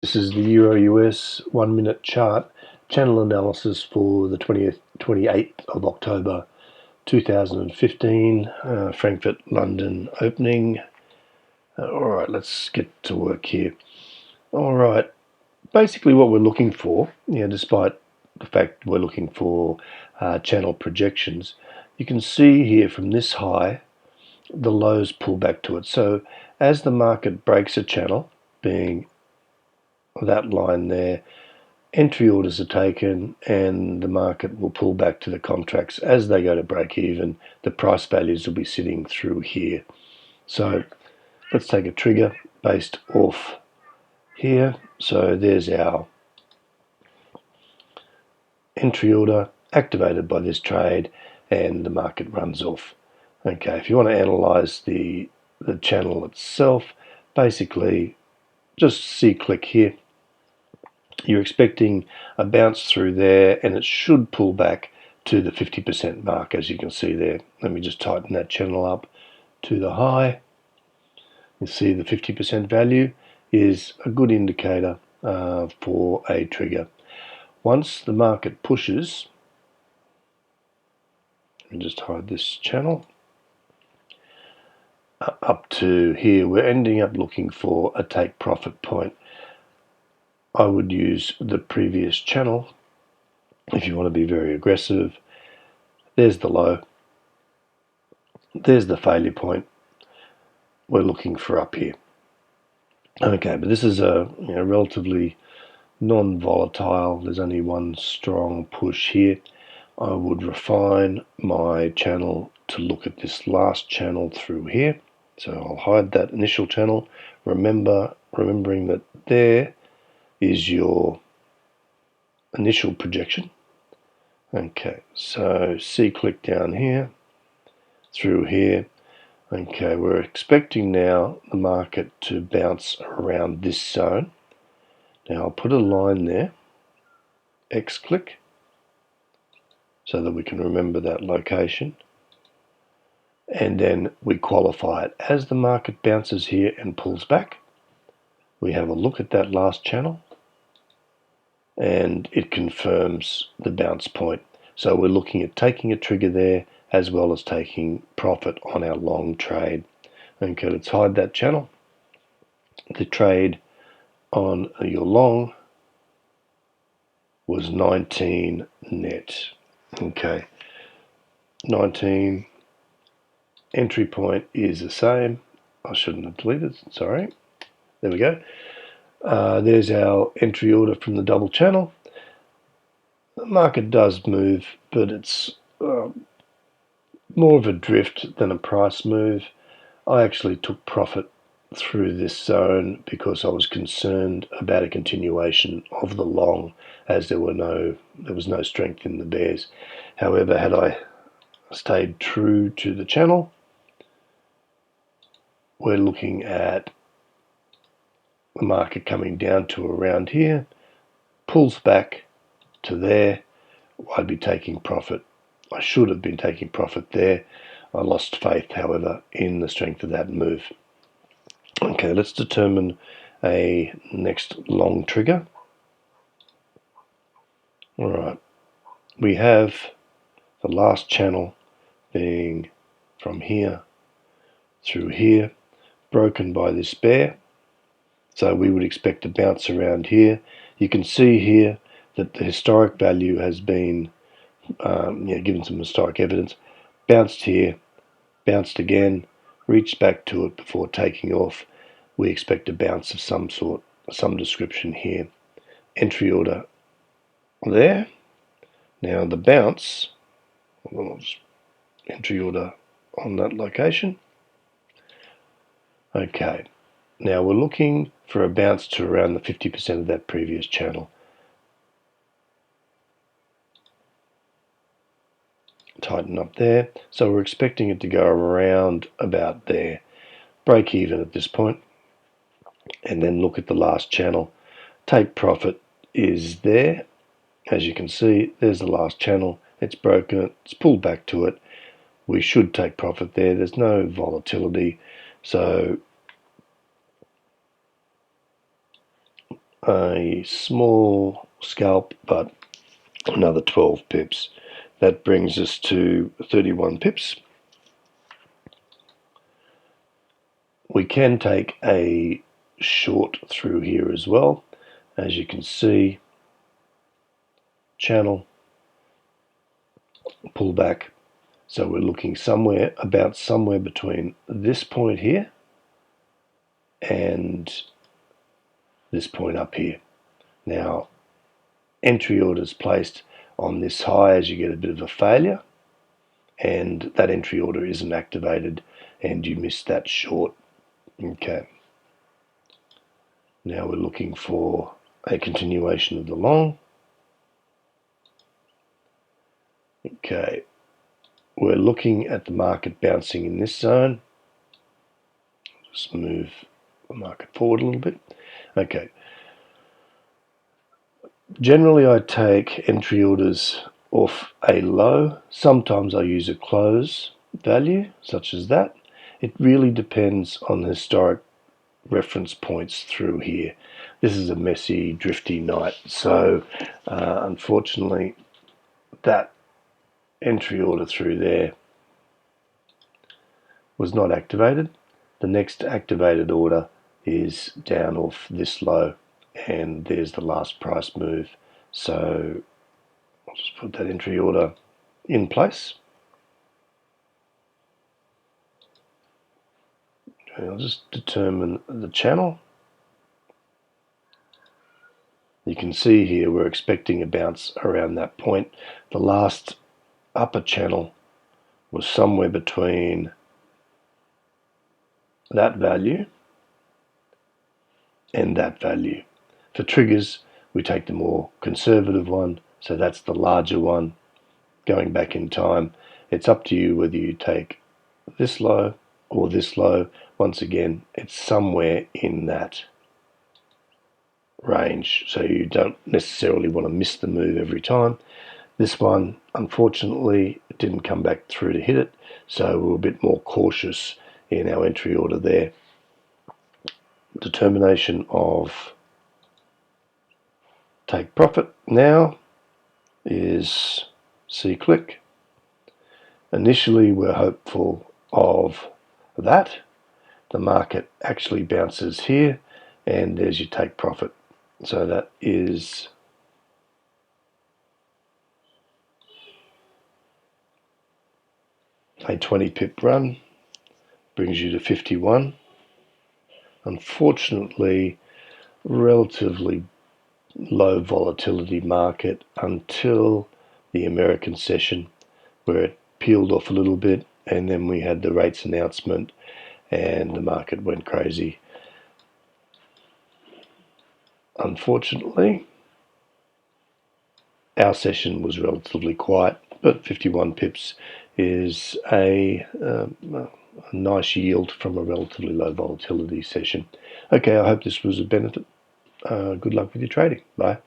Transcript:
This is the Euro-US 1 minute chart channel analysis for the 28th of October 2015, Frankfurt, London opening. Alright, let's get to work here. Alright, basically what we're looking for, despite the fact we're looking for channel projections, you can see here from this high, the lows pull back to it. So as the market breaks a channel, being that line there, entry orders are taken and the market will pull back to the contracts. As they go to break even, the price values will be sitting through here. So let's take a trigger based off here. So there's our entry order activated by this trade and the market runs off. Okay, if you want to analyze the channel itself, basically just click here. You're expecting a bounce through there and it should pull back to the 50% mark, as you can see there. Let me just tighten that channel up to the high. You see the 50% value is a good indicator for a trigger. Once the market pushes, let me just hide this channel, up to here, we're ending up looking for a take profit point. I would use the previous channel if you want to be very aggressive. There's the low. There's the failure point. We're looking for up here. Okay, but this is a relatively non-volatile. There's only one strong push here. I would refine my channel to look at this last channel through here. So I'll hide that initial channel. Remembering that there is your initial projection. Okay, so click down here, through here. Okay, we're expecting now the market to bounce around this zone. Now I'll put a line there, click, so that we can remember that location. And then we qualify it. As the market bounces here and pulls back, we have a look at that last channel and it confirms the bounce point. So we're looking at taking a trigger there as well as taking profit on our long trade. Okay, let's hide that channel. The trade on your long was 19 net. Okay, 19 entry point is the same. I shouldn't have deleted, sorry. There we go. There's our entry order from the double channel. The market does move, but it's more of a drift than a price move. I actually took profit through this zone because I was concerned about a continuation of the long, as there was no strength in the bears. However, had I stayed true to the channel, we're looking at the market coming down to around here, pulls back to there. I'd be taking profit. I should have been taking profit there. I lost faith, however, in the strength of that move. Okay, let's determine a next long trigger. All right, we have the last channel being from here through here, broken by this bear. So we would expect to bounce around here. You can see here that the historic value has been given some historic evidence. Bounced here, bounced again, reached back to it before taking off. We expect a bounce of some sort, some description here. Entry order there. Now the bounce, entry order on that location. Okay, now we're looking for a bounce to around the 50% of that previous channel. Tighten up there. So we're expecting it to go around about there. Break even at this point. And then look at the last channel. Take profit is there. As you can see, there's the last channel. It's broken. It's pulled back to it. We should take profit there. There's no volatility. So a small scalp, but another 12 pips. That brings us to 31 pips. We can take a short through here as well. As you can see, channel, pull back. So we're looking somewhere between this point here and this point up here. Now, entry orders placed on this high as you get a bit of a failure, and that entry order isn't activated and you miss that short. Okay. Now we're looking for a continuation of the long. Okay. We're looking at the market bouncing in this zone. Just move the market forward a little bit. Okay. Generally, I take entry orders off a low. Sometimes I use a close value, such as that. It really depends on the historic reference points through here. This is a messy, drifty night, so unfortunately, that entry order through there was not activated. The next activated order is down off this low, and there's the last price move. So I'll just put that entry order in place. Okay, I'll just determine the channel. You can see here we're expecting a bounce around that point. The last upper channel was somewhere between that value and that value. For triggers, we take the more conservative one, so that's the larger one. Going back in time, it's up to you whether you take this low or this low. Once again, it's somewhere in that range, so you don't necessarily want to miss the move every time. This one, unfortunately, it didn't come back through to hit it, so we're a bit more cautious in our entry order there. Determination of take profit now is C-click. Initially, we're hopeful of that. The market actually bounces here, and there's your take profit. So that is a 20 pip run, brings you to 51. Unfortunately, relatively low volatility market until the American session, where it peeled off a little bit, and then we had the rates announcement and the market went crazy. Unfortunately, our session was relatively quiet, but 51 pips is a nice yield from a relatively low volatility session. Okay, I hope this was a benefit. Good luck with your trading. Bye.